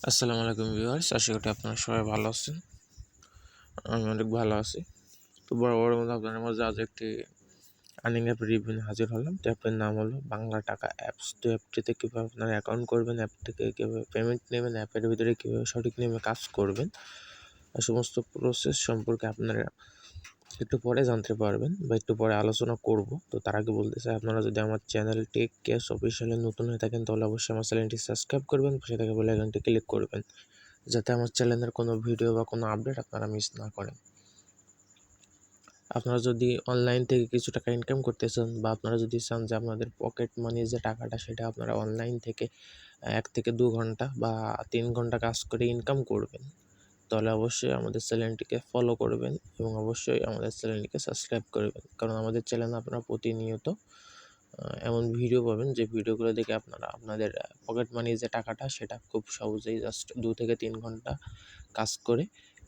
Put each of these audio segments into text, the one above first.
আসসালামু আলাইকুম ভিউয়ার্স, আশা করি আপনারা সবাই ভালো আছেন। আমি অনেক ভালো আছি। তো বরাবরের মধ্যে আপনাদের মাঝে আজ একটি আর্নিং অ্যাপ রিভিউ নিয়ে হাজির হলাম। তো অ্যাপের নাম হলো বাংলা টাকা অ্যাপস। তো অ্যাপটিতে কীভাবে আপনারা অ্যাকাউন্ট করবেন, অ্যাপ থেকে কীভাবে পেমেন্ট নেবেন, অ্যাপের ভিতরে কীভাবে সঠিক নিয়মে কাজ করবেন, এই সমস্ত প্রসেস সম্পর্কে আপনারা একটু পরে জানতে পারবেন বা একটু পরে আলোচনা করব। তো তার আগে বলতে চাই, আপনারা যদি আমার চ্যানেল টেক ক্যাশ অফিসিয়ালে নতুন হয়ে থাকেন তাহলে অবশ্যই আমার চ্যানেলটি সাবস্ক্রাইব করবেন, পাশে থাকা বেল আইকনটি ক্লিক করবেন যাতে আমার চ্যানেলের কোনো ভিডিও বা কোনো আপডেট আপনারা মিস না করেন। আপনারা যদি অনলাইন থেকে কিছু টাকা ইনকাম করতে চান বা আপনারা যদি চান যে আপনাদের পকেট মানি যে টাকাটা সেটা আপনারা অনলাইন থেকে 1 থেকে 2 ঘন্টা বা 3 ঘন্টা কাজ করে ইনকাম করবেন, তাহলে অবশ্যই আমাদের চ্যানেলটিকে ফলো করবেন এবং অবশ্যই আমাদের চ্যানেলটিকে সাবস্ক্রাইব করবেন। কারণ আমাদের চ্যানেলে আপনারা প্রতিনিয়ত এমন ভিডিও পাবেন যে ভিডিওগুলো দেখে আপনারা আপনাদের পকেট মানি যে টাকাটা সেটা খুব সহজেই জাস্ট 2 থেকে 3 ঘন্টা কাজ করে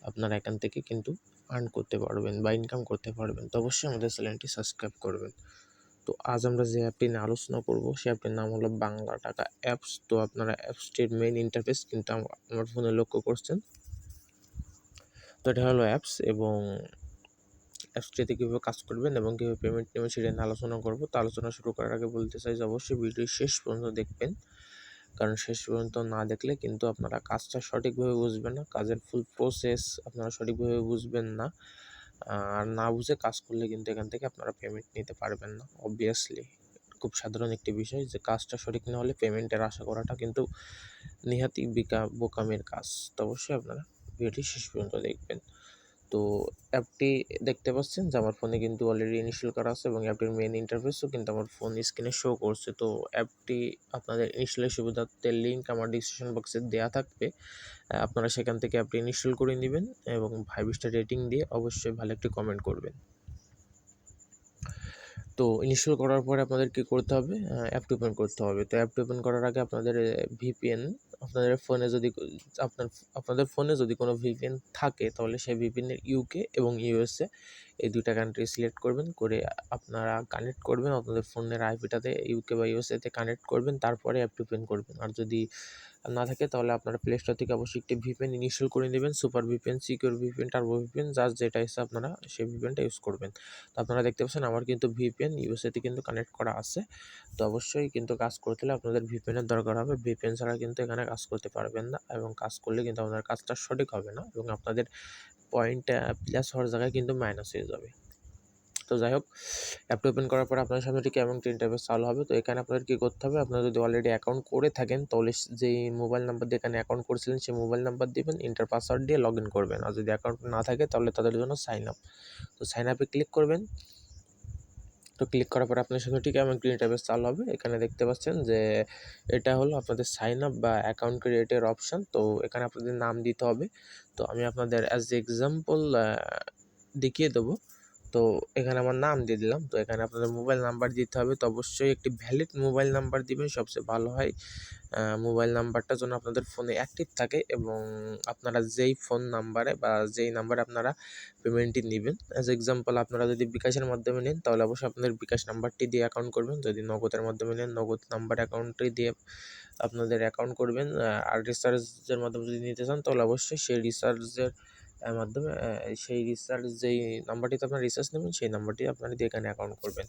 আপনারা এখান থেকে কিন্তু আর্ন করতে পারবেন বা ইনকাম করতে পারবেন। তো অবশ্যই আমাদের চ্যানেলটি সাবস্ক্রাইব করবেন। তো আজ আমরা যে অ্যাপটি নিয়ে আলোচনা করব সেই অ্যাপটির নাম হলো বাংলা টাকা অ্যাপস। তো আপনারা অ্যাপসটির মেইন ইন্টারফেস কিন্তু আমার ফোনে লক্ষ্য করছেন। তো এটা হলো অ্যাপস এবং অ্যাপসটিতে কীভাবে কাজ করবেন এবং কীভাবে পেমেন্ট নেবেন সেটা নিয়ে আলোচনা করব। তো আলোচনা শুরু করার আগে বলতে চাই যে অবশ্যই ভিডিও শেষ পর্যন্ত দেখবেন, কারণ শেষ পর্যন্ত না দেখলে কিন্তু আপনারা কাজটা সঠিকভাবে বুঝবেন না, কাজের ফুল প্রসেস আপনারা সঠিকভাবে বুঝবেন না। আর না বুঝে কাজ করলে কিন্তু এখান থেকে আপনারা পেমেন্ট নিতে পারবেন না। অবভিয়াসলি খুব সাধারণ একটি বিষয় যে কাজটা সঠিক না হলে পেমেন্টের আশা করাটা কিন্তু নেহাতই বোকামির কাজ। তো অবশ্যই আপনারা ভিডিওটি শেষ পর্যন্ত দেখবেন। তো অ্যাপটি দেখতে পাচ্ছেন যে আমার ফোনে কিন্তু অলরেডি ইনস্টল করা আছে এবং অ্যাপটির মেইন ইন্টারফেসও কিন্তু আমার ফোন স্ক্রিনে শো করছে। তো অ্যাপটি আপনাদের ইনস্টলের সুবিধার্থে লিঙ্ক আমার ডিসক্রিপশন বক্সে দেওয়া থাকবে। আপনারা সেখান থেকে অ্যাপটি ইনস্টল করে নেবেন এবং 5 স্টার রেটিং দিয়ে অবশ্যই ভালো একটি কমেন্ট করবেন। তো ইনস্টল করার পরে আপনাদের কী করতে হবে, অ্যাপটি ওপেন করতে হবে। তো অ্যাপটি ওপেন করার আগে আপনাদের ভিপিএন আপনাদের ফোনে যদি আপনাদের ফোনে যদি কোনো ভিপিএন থাকে তাহলে সেই ভিপিএনের ইউকে এবং ইউএসএ এই 2টা কান্ট্রি সিলেক্ট করবেন, করে আপনারা কানেক্ট করবেন আপনাদের ফোনের আইপিটাতে, ইউকে বা ইউএসএতে কানেক্ট করবেন, তারপরে অ্যাপটি ওপেন করবেন। আর যদি না থাকে তাহলে আপনারা প্লে স্টোর থেকে অবশ্যই একটি ভিপিএন ইনস্টল করে নেবেন, super VPN, secure VPN, turbo VPN, যার যেটা ইচ্ছা আপনারা সেই ভিপিএনটা ইউজ করবেন। তো আপনারা দেখতে পাচ্ছেন আমার কিন্তু ভিপিএন ইউএসএতে কিন্তু কানেক্ট করা আছে। তো অবশ্যই কিন্তু কাজ করতে হলে আপনাদের ভিপিএনের দরকার হবে। ভিপিএন ছাড়া কিন্তু এখানে কাজ করতে পারবেন না এবং কাজ করলে কিন্তু আপনাদের কাজটা সঠিক হবে না এবং আপনাদের পয়েন্ট প্লাস হওয়ার জায়গায় কিন্তু মাইনাস হয়ে যাবে। তো যাই হোক, অ্যাপটি ওপেন করার পর আপনার সামনে ঠিক এমন একটা ইন্টারফেস চালু হবে। তো এখানে আপনাদের কী করতে হবে, আপনারা যদি অলরেডি অ্যাকাউন্ট করে থাকেন তাহলে যেই মোবাইল নাম্বার দিয়ে এখানে অ্যাকাউন্ট করেছিলেন সেই মোবাইল নাম্বার দিবেন, এন্টার পাসওয়ার্ড দিয়ে লগ ইন করবেন। আর যদি অ্যাকাউন্ট না থাকে তাহলে তাদের জন্য সাইন আপ। তো সাইন আপে ক্লিক করবেন। তো ক্লিক করার পর আপনার সামনে ঠিক এমন একটা ইন্টারফেস চালু হবে। এখানে দেখতে পাচ্ছেন যে এটা হলো আপনাদের সাইন আপ বা অ্যাকাউন্ট ক্রিয়েটের অপশান। তো এখানে আপনাদের নাম দিতে হবে। তো আমি আপনাদের অ্যাজ এক্সাম্পল দেখিয়ে দেবো। তো এখানে আমার নাম দিয়ে দিলাম। তো এখানে আপনাদের মোবাইল নাম্বার দিতে হবে। তো অবশ্যই একটি ভ্যালিড মোবাইল নাম্বার দিবেন, সবচেয়ে ভালো হয়। মোবাইল নাম্বারটা যেন আপনাদের ফোনে অ্যাক্টিভ থাকে এবং আপনারা যেই ফোন নাম্বারে বা যেই নাম্বারে আপনারা পেমেন্টটি নেবেন, অ্যাজ এক্সাম্পল আপনারা যদি বিকাশের মাধ্যমে নেন তাহলে অবশ্যই আপনাদের বিকাশ নাম্বারটি দিয়ে অ্যাকাউন্ট করবেন। যদি নগদের মাধ্যমে নেন নগদ নাম্বার অ্যাকাউন্টটি দিয়ে আপনাদের অ্যাকাউন্ট করবেন। আর রিচার্জের মাধ্যমে যদি নিতে চান তাহলে অবশ্যই সেই রিচার্জের মাধ্যমে সেই রিচার্জ যেই নাম্বারটিতে আপনারা রিচার্জ নেবেন সেই নাম্বারটি আপনারা দিয়ে এখানে অ্যাকাউন্ট করবেন।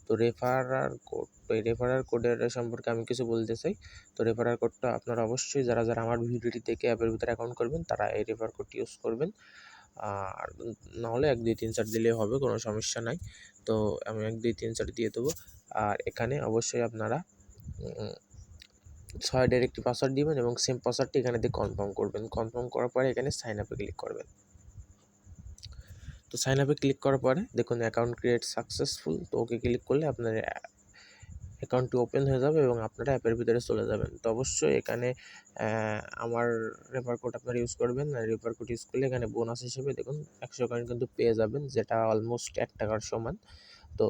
তো রেফারাল কোড, তো এই রেফারাল কোডের সম্পর্কে আমি কিছু বলতে চাই। তো রেফারাল কোডটা আপনারা অবশ্যই যারা আমার ভিডিওটি দেখে অ্যাপের ভিতরে অ্যাকাউন্ট করবেন তারা এই রেফার কোডটি ইউজ করবেন। আর নাহলে 1 2 3 4 দিলেই হবে, কোনো সমস্যা নাই। তো আমি 1 2 3 4 দিয়ে দেবো। আর এখানে অবশ্যই আপনারা 6 এর একটি পাসওয়ার্ড দিবেন এবং সেম পাসওয়ার্ডটি এখানে দিয়ে কনফার্ম করবেন। কনফার্ম করার পরে এখানে সাইন আপে ক্লিক করবেন। তো সাইন আপে ক্লিক করার পরে দেখুন অ্যাকাউন্ট ক্রিয়েট সাকসেসফুল। তো ওকে ক্লিক করলে আপনার অ্যাকাউন্টটি ওপেন হয়ে যাবে এবং আপনারা অ্যাপের ভিতরে চলে যাবেন। তো অবশ্যই এখানে আমার রেফার কোড আপনারা ইউজ করবেন। আর রেফার কোড ইউজ করলে এখানে বোনাস হিসেবে দেখুন 100 কয়েন কিন্তু পেয়ে যাবেন, যেটা অলমোস্ট 1 টাকার সমান। তো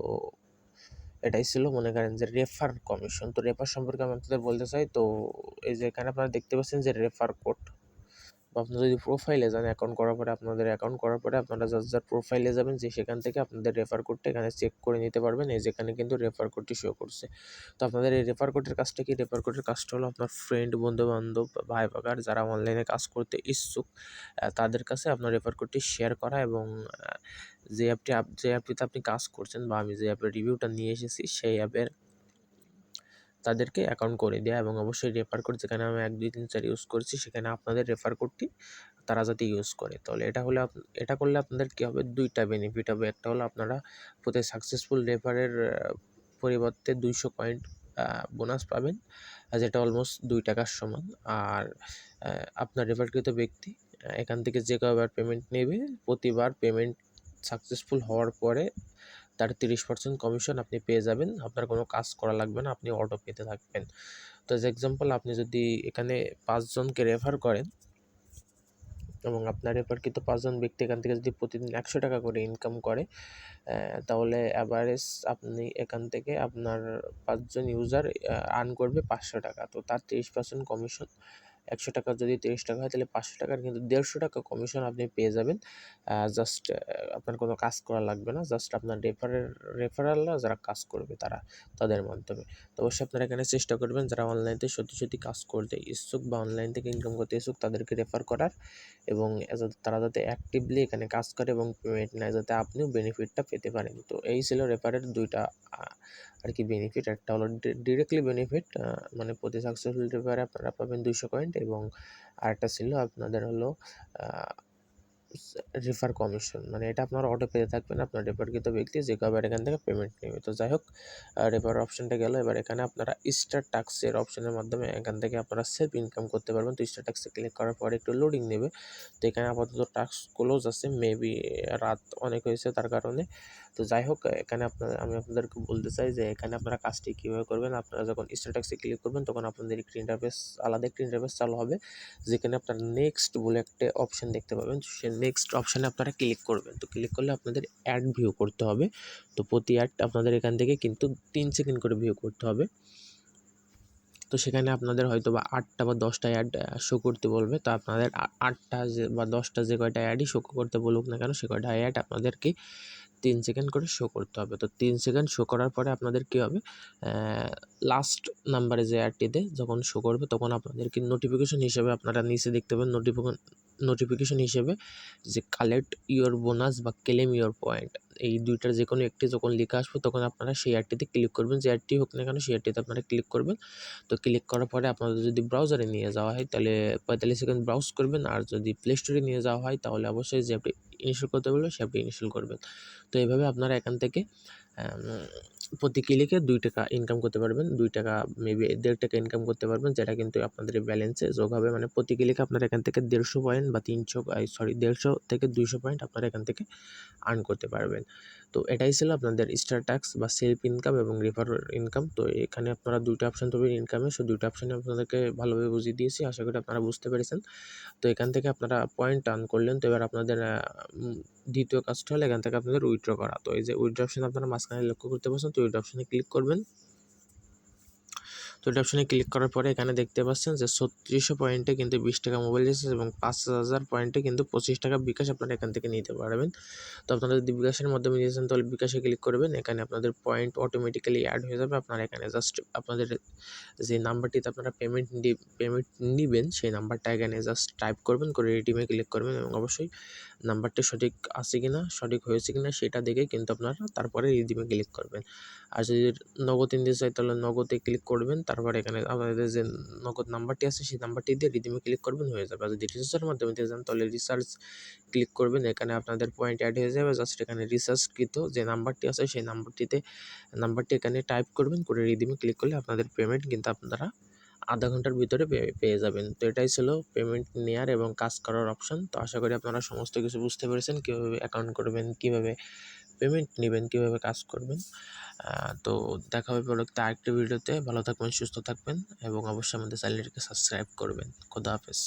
এটাই ছিল মনে করেন যে রেফার কমিশন। তো রেফার সম্পর্কে আমি আপনাদের বলতে চাই। তো এই যে এখানে আপনারা দেখতে পাচ্ছেন যে রেফার কোড, বা আপনারা যদি প্রোফাইলে যান, অ্যাকাউন্ট করার পরে আপনারা যার প্রোফাইলে যাবেন, যে সেখান থেকে আপনাদের রেফার কোডটা এখানে চেক করে নিতে পারবেন। এই যেখানে কিন্তু রেফার কোডটি শো করছে। তো আপনাদের এই রেফার কোডের কাজটা কি? রেফার কোডের কাজটা হলো আপনার ফ্রেন্ড, বন্ধু-বান্ধব, ভাই বাগার যারা অনলাইনে কাজ করতে ইচ্ছুক তাদের কাছে আপনার রেফার কোডটি শেয়ার করা, এবং যে অ্যাপটিতে আপনি কাজ করছেন বা আমি যে অ্যাপের রিভিউটা নিয়ে এসেছি সেই অ্যাপের তাদেরকে অ্যাকাউন্ট করে দেওয়া, এবং অবশ্যই রেফার কোড যেখানে আমি 1 2 3 4 ইউজ করছি সেখানে আপনাদের রেফার কোডটি তারা যাতে ইউজ করে। তাহলে এটা করলে আপনাদের কী হবে? 2টা বেনিফিট হবে। একটা হলো আপনারা প্রতি সাকসেসফুল রেফারের পরিবর্তে 200 পয়েন্ট বোনাস পাবেন, যেটা অলমোস্ট 2 টাকার সমান। আর আপনার রেফারকৃত ব্যক্তি এখান থেকে যে কয়বার পেমেন্ট নেবে, প্রতিবার পেমেন্ট সাকসেসফুল হওয়ার পরে তার 30% কমিশন আপনি পেয়ে যাবেন। আপনার কোনো কাজ করা লাগবে না, আপনি অটো পেতে থাকবেন। তো অ্যাজ এক্সাম্পল, আপনি যদি এখানে 5 জনকে রেফার করেন এবং আপনার রেফারকৃত 5 জন ব্যক্তি এখান থেকে যদি প্রতিদিন 100 টাকা করে ইনকাম করে, তাহলে অ্যাভারেজ আপনি এখান থেকে আপনার 5 জন ইউজার আর্ন করবে 500 টাকা। তো তার 30% কমিশন, 100 টাকা যদি 30 টাকা হয় তাহলে 500 টাকার কিন্তু 150 টাকা কমিশন আপনি পেয়ে যাবেন। জাস্ট আপনার কোনো কাজ করা লাগবে না, জাস্ট আপনার রেফারালরা যারা কাজ করবে তাদের মাধ্যমে। তো অবশ্যই আপনারা এখানে চেষ্টা করবেন যারা অনলাইনে সত্যি কাজ করতে ইচ্ছুক বা অনলাইন থেকে ইনকাম করতে ইচ্ছুক তাদেরকে রেফার করার, এবং তারা যাতে অ্যাক্টিভলি এখানে কাজ করে এবং পেমেন্ট নেয়, যাতে আপনিও বেনিফিটটা পেতে পারেন। তো এই ছিল রেফারের 2টা আর কি বেনিফিট। একটা হলো ডিরেক্টলি বেনিফিট, মানে প্রতি সাকসেসফুল রেফারে আপনারা পাবেন 200 পয়েন্ট, এবং আরেকটা ছিল আপনাদের হলো রেফার কমিশন, মানে এটা আপনারা অটো পেতে থাকবেন আপনার রেফারকৃত ব্যক্তি যে কয়বার এখান থেকে পেমেন্ট নেবে। তো যাই হোক, রেফার অপশনটা গেল। এবার এখানে আপনারা স্টার টাস্কের অপশনের মাধ্যমে এখান থেকে আপনারা সেলফ ইনকাম করতে পারবেন। তো স্টার টাস্কে ক্লিক করার পরে একটু লোডিং নেবে। তো এখানে আপাতত টাস্ক ক্লোজ আছে, মেবি রাত অনেক হয়েছে তার কারণে। তো যাই হোক, এখানে আমি আপনাদেরকে বলতে চাই যে এখানে আপনারা কাজটি কীভাবে করবেন। আপনারা যখন স্টার টাস্কে ক্লিক করবেন তখন আপনাদের আলাদা একটি ইন্টারফেস চালু হবে, যেখানে আপনার নেক্সট বলে একটা অপশন দেখতে পাবেন। সেই নেক্সট অপশানে আপনারা ক্লিক করবেন। তো ক্লিক করলে আপনাদের অ্যাড ভিউ করতে হবে। তো প্রতি অ্যাড আপনাদের এখান থেকে কিন্তু 3 সেকেন্ড করে ভিউ করতে হবে। তো সেখানে আপনাদের হয়তো বা 8টা বা 10টা অ্যাড শো করতে বলবে। তো আপনাদের 8টা বা 10টা যে কয়টা অ্যাডই শো করতে বলুক না কেন, সে কয়টা অ্যাড আপনাদেরকে 3 সেকেন্ড করে শো করতে হবে। তো 3 সেকেন্ড শো করার পরে আপনাদের কী হবে? লাস্ট নাম্বারে যে অ্যাডটিতে যখন শো করবে তখন আপনাদেরকে নোটিফিকেশন হিসেবে আপনারা নিচে দেখতে পাবেন, নোটিফিকেশন হিসেবে যে কালেক্ট ইওর বোনাস বা ক্লেম ইওর পয়েন্ট, এই 2টার যে কোনো একটি যখন লেখা আসবে তখন আপনারা সেই অ্যাডটিতে ক্লিক করবেন। যে অ্যাডটি হোক না কেন সেই অ্যাডটিতে আপনারা ক্লিক করবেন। তো ক্লিক করার পরে আপনাদের যদি ব্রাউজারে নিয়ে যাওয়া হয় তাহলে 45 সেকেন্ড ব্রাউজ করবেন, আর যদি প্লে স্টোরে নিয়ে যাওয়া হয় তাহলে অবশ্যই যে অ্যাপটি ইনস্টল করতে বলবে সে অ্যাপটি ইনস্টল করবেন। তো এইভাবে আপনারা এখান থেকে প্রতি ক্লিকে 2 টাকা ইনকাম করতে পারবেন। 2 টাকা মেবি 1.5 টাকা ইনকাম করতে পারবেন, যেটা কিন্তু আপনাদের ব্যালেন্সে যোগ হবে। মানে প্রতি ক্লিকে আপনারা এখান থেকে 150 পয়েন্ট বা 150 থেকে 200 পয়েন্ট আপনারা এখান থেকে আর্ন করতে পারবেন। তো এটাই ছিল আপনাদের স্টার টাস্ক বা সেলফ ইনকাম এবং রেফার ইনকাম। তো এখানে আপনারা 2টা অপশান পাবেন ইনকামের, 2টা অপশানে আপনাদেরকে ভালোভাবে বুঝিয়ে দিয়েছি। আশা করি আপনারা বুঝতে পেরেছেন। তো এখান থেকে আপনারা পয়েন্ট আর্ন করলেন। তো এবার আপনাদের দ্বিতীয় কাজটা হলো এখান থেকে আপনাদের উইথড্র করা। তো এই যে উইথড্র অপশন আপনারা মাঝখানে লক্ষ্য করতে পারছেন, তো উইথড্র অপশনে ক্লিক করবেন। তো এটা অপশনে ক্লিক করার পরে এখানে দেখতে পাচ্ছেন যে 3600 পয়েন্টে কিন্তু 20 টাকা মোবাইল রিচার্জ এবং 5000 পয়েন্টে কিন্তু 25 টাকা বিকাশ আপনারা এখান থেকে নিতে পারবেন। তো আপনারা যদি বিকাশের মাধ্যমে নিয়েছেন তাহলে বিকাশে ক্লিক করবেন। এখানে আপনাদের পয়েন্ট অটোমেটিক্যালি অ্যাড হয়ে যাবে। আপনারা এখানে জাস্ট আপনাদের যে নাম্বারটিতে আপনারা পেমেন্ট নিবেন সেই নাম্বারটা এখানে জাস্ট টাইপ করবেন, করে রিডিমে ক্লিক করবেন, এবং অবশ্যই নাম্বারটি সঠিক আছে কিনা, সঠিক হয়েছে কিনা সেটা দেখে কিন্তু আপনারা তারপরে রিডিমে ক্লিক করবেন। আর যদি নগদ নিতে চাই তাহলে নগদে ক্লিক করবেন। তারপরে এখানে আপনাদের যে নগদ নাম্বারটি আছে সেই নাম্বারটি দিয়ে রিডিমে ক্লিক করবেন, হয়ে যাবে। আর যদি রিচার্জের মাধ্যমে দিতে চান তাহলে রিচার্জ ক্লিক করবেন। এখানে আপনাদের পয়েন্ট অ্যাড হয়ে যাবে। জাস্ট এখানে রিচার্জকৃত যে নাম্বারটি আছে সেই নাম্বারটি এখানে টাইপ করবেন, করে রিডিমে ক্লিক করলে আপনাদের পেমেন্ট কিন্তু আপনারা আধা ঘন্টার ভিতরে পেয়ে যাবেন। তো এটাই ছিল পেমেন্ট নেয়ার এবং কাজ করার অপশন। তো আশা করি আপনারা সমস্ত কিছু বুঝতে পেরেছেন, কীভাবে অ্যাকাউন্ট করবেন, কীভাবে পেমেন্ট নেবেন, কীভাবে কাজ করবেন। তো দেখা হবে পরবর্তী আরেকটি ভিডিওতে। ভালো থাকবেন, সুস্থ থাকবেন এবং অবশ্যই আমাদের চ্যানেলটিকে সাবস্ক্রাইব করবেন। খোদা হাফেজ।